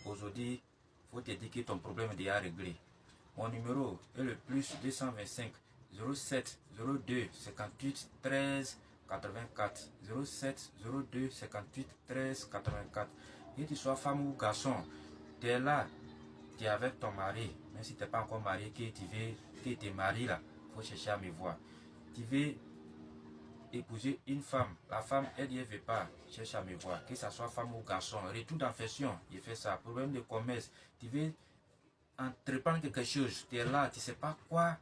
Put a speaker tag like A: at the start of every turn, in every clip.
A: aujourd'hui, il faut te dire que ton problème est déjà réglé. Mon numéro est le plus 225 07 02 58 13 84. 07 02 58 13 84. Que tu sois femme ou garçon, tu es là, tu es avec ton mari, même si tu n'es pas encore marié, que tu es marié là, il faut chercher à me voir. Tu veux épouser une femme, la femme elle ne veut pas, cherche à me voir, que ce soit femme ou garçon, retour d'infection, il fait ça, problème de commerce, tu veux entreprendre quelque chose, tu es là, tu ne sais pas quoi,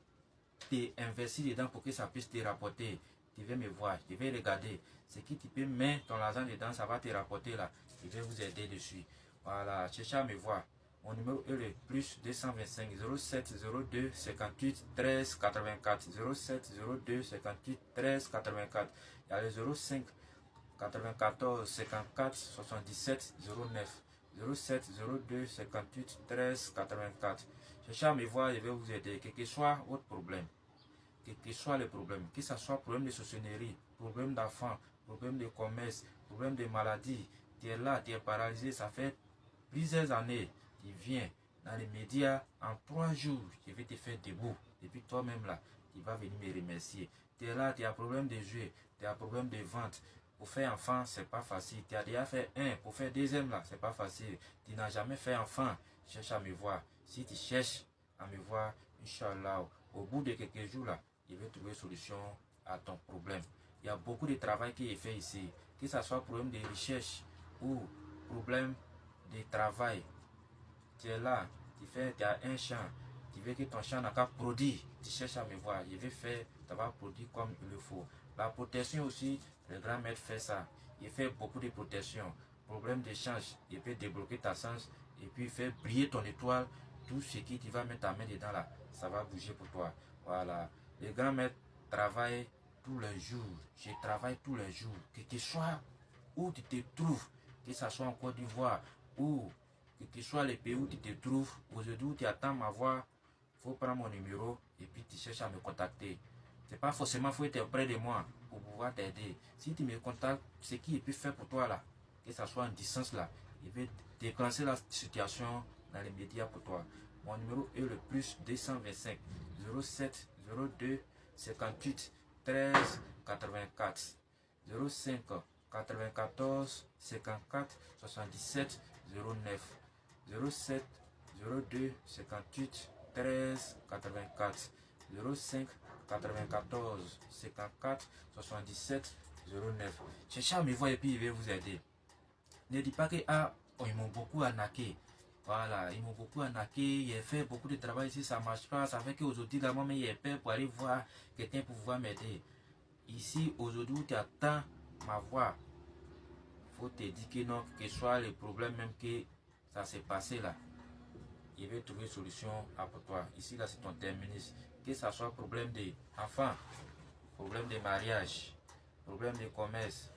A: tu es investi dedans pour que ça puisse te rapporter, tu veux me voir, je vais regarder, ce qui tu peux mettre ton argent dedans, ça va te rapporter là, je vais vous aider dessus, voilà, cherchez à me voir. Mon numéro est le plus 225 07 02 58 13 84. 07 02 58 13 84. Il y a le 05 94 54 77 09. 07 02 58 13 84. Cherchez à me voir, je vais vous aider. Quel que soit votre problème, quel que soit le problème, que ce soit problème de sorcellerie, problème d'enfant, problème de commerce, problème de maladie, tu es là, tu es paralysé, ça fait plusieurs années. Tu viens dans les médias, en 3 jours, je vais te faire debout. Et puis toi-même là, tu vas venir me remercier. Tu es là, tu as un problème de jeu, tu as un problème de vente. Pour faire enfant, c'est pas facile. Tu as déjà fait un, pour faire deuxième là, c'est pas facile. Tu n'as jamais fait enfant, cherche à me voir. Si tu cherches à me voir, Inch'Allah, au bout de quelques jours là, je vais trouver solution à ton problème. Il y a beaucoup de travail qui est fait ici. Que ce soit problème de recherche ou problème de travail. Tu es là, tu as un champ, tu veux que ton champ n'a qu'à produire, tu cherches à me voir, je vais faire, ça va produire comme il le faut. La protection aussi, le grand maître fait ça, il fait beaucoup de protection. Problème d'échange, il peut débloquer ta sens et puis faire briller ton étoile, tout ce qui tu vas mettre ta main dedans là, ça va bouger pour toi. Voilà, le grand maître travaille tous les jours, je travaille tous les jours, que tu sois où tu te trouves, que ce soit en Côte d'Ivoire ou que soit les pays où tu te trouves, aujourd'hui tu attends ma voix, il faut prendre mon numéro et puis tu cherches à me contacter. C'est pas forcément faut être près de moi pour pouvoir t'aider. Si tu me contactes, ce qui est plus fait pour toi là, que ça soit en distance là, il va déclencher la situation dans les médias pour toi. Mon numéro est le plus 225 07 02 58 13 84. 05 94 54 77 09. 07 02 58 13 84. 05 94 54 77 09. Cherchez à me voir et puis il va vous aider. Ne dites pas que ils m'ont beaucoup arnaqué. Voilà, ils m'ont beaucoup arnaqué, j'ai fait beaucoup de travail ici, ça ne marche pas. Ça fait qu'aujourd'hui, là, moi, j'ai peur pour aller voir quelqu'un pour pouvoir m'aider. Ici, aujourd'hui, tu attends ma voix. Il faut te dire que non, que soit le problème même que ça s'est passé là. Il va trouver solution pour toi. Ici, là, c'est ton terminus. Que ce soit problème d'enfant, problème de mariage, problème de commerce.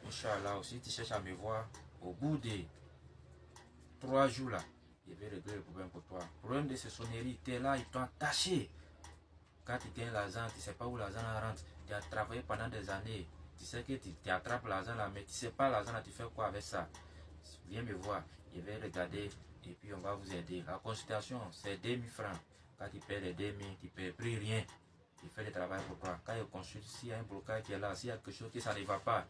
A: Inch'Allah, aussi, tu cherches à me voir au bout de 3 jours là. Je vais régler le problème pour toi. Problème de sonneries, tu es là, ils t'ont attaché. Quand tu gagnes l'argent, tu ne sais pas où l'argent rentre. Tu as travaillé pendant des années. Tu sais que tu attrapes l'argent là, mais tu ne sais pas l'argent là, tu fais quoi avec ça. Viens me voir, je vais regarder et puis on va vous aider. La consultation, c'est 2000 francs. Quand tu payes les 2000, tu ne payes plus rien. Tu fais le travail pour toi. Quand je consulte, s'il y a un blocage qui est là, s'il y a quelque chose qui ça ne va pas,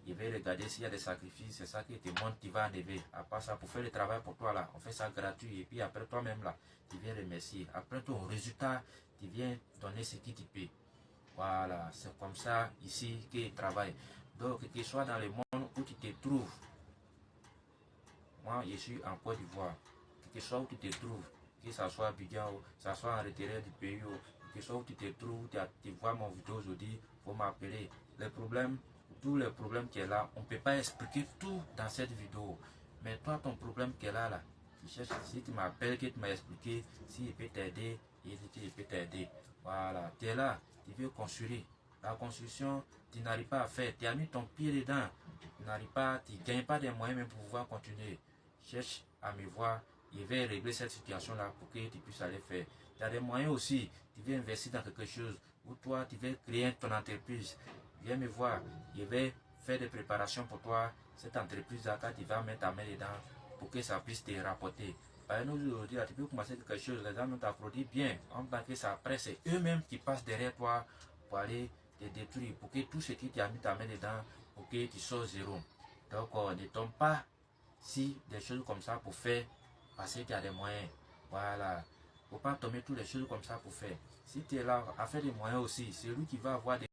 A: je vais regarder s'il y a des sacrifices, c'est ça qui te montre, tu vas enlever. À part ça, pour faire le travail pour toi là, on fait ça gratuit. Et puis après toi-même là, tu viens remercier. Après ton résultat, tu viens donner ce qui te paie. Voilà, c'est comme ça ici qu'il travaille. Donc, que tu sois dans le monde où tu te trouves, moi je suis en Côte d'Ivoire, que ce soit où tu te trouves, que ce soit à Abidjan, que ce soit en retrait du pays, que ce soit où tu te trouves, tu vois mon vidéo aujourd'hui, il faut m'appeler. Les problèmes, tous les problèmes qui est là, on ne peut pas expliquer tout dans cette vidéo. Mais toi, ton problème qui est là, tu cherches, si tu m'appelles, que tu m'as expliqué, si il peut t'aider, il peut t'aider. Voilà, tu es là, tu veux construire. La construction, tu n'arrives pas à faire, tu as mis ton pied dedans, tu n'arrives pas, tu ne gagnes pas des moyens même pour pouvoir continuer. Cherche à me voir, je vais régler cette situation-là pour que tu puisses aller faire. Tu as des moyens aussi, tu veux investir dans quelque chose, ou toi, tu veux créer ton entreprise. Viens me voir, je vais faire des préparations pour toi. Cette entreprise-là, quand tu vas mettre ta main dedans, pour que ça puisse te rapporter. Par exemple, aujourd'hui, tu peux commencer quelque chose, les gens n'ont ta produit bien, en tant que ça, après c'est eux-mêmes qui passent derrière toi pour aller te détruire, pour que tout ce qui t'a mis ta main dedans, pour que tu sois zéro. Donc, ne tombe pas si des choses comme ça pour faire, parce que tu as des moyens. Voilà. Il ne faut pas tomber toutes les choses comme ça pour faire. Si tu es là à faire des moyens aussi, c'est lui qui va avoir des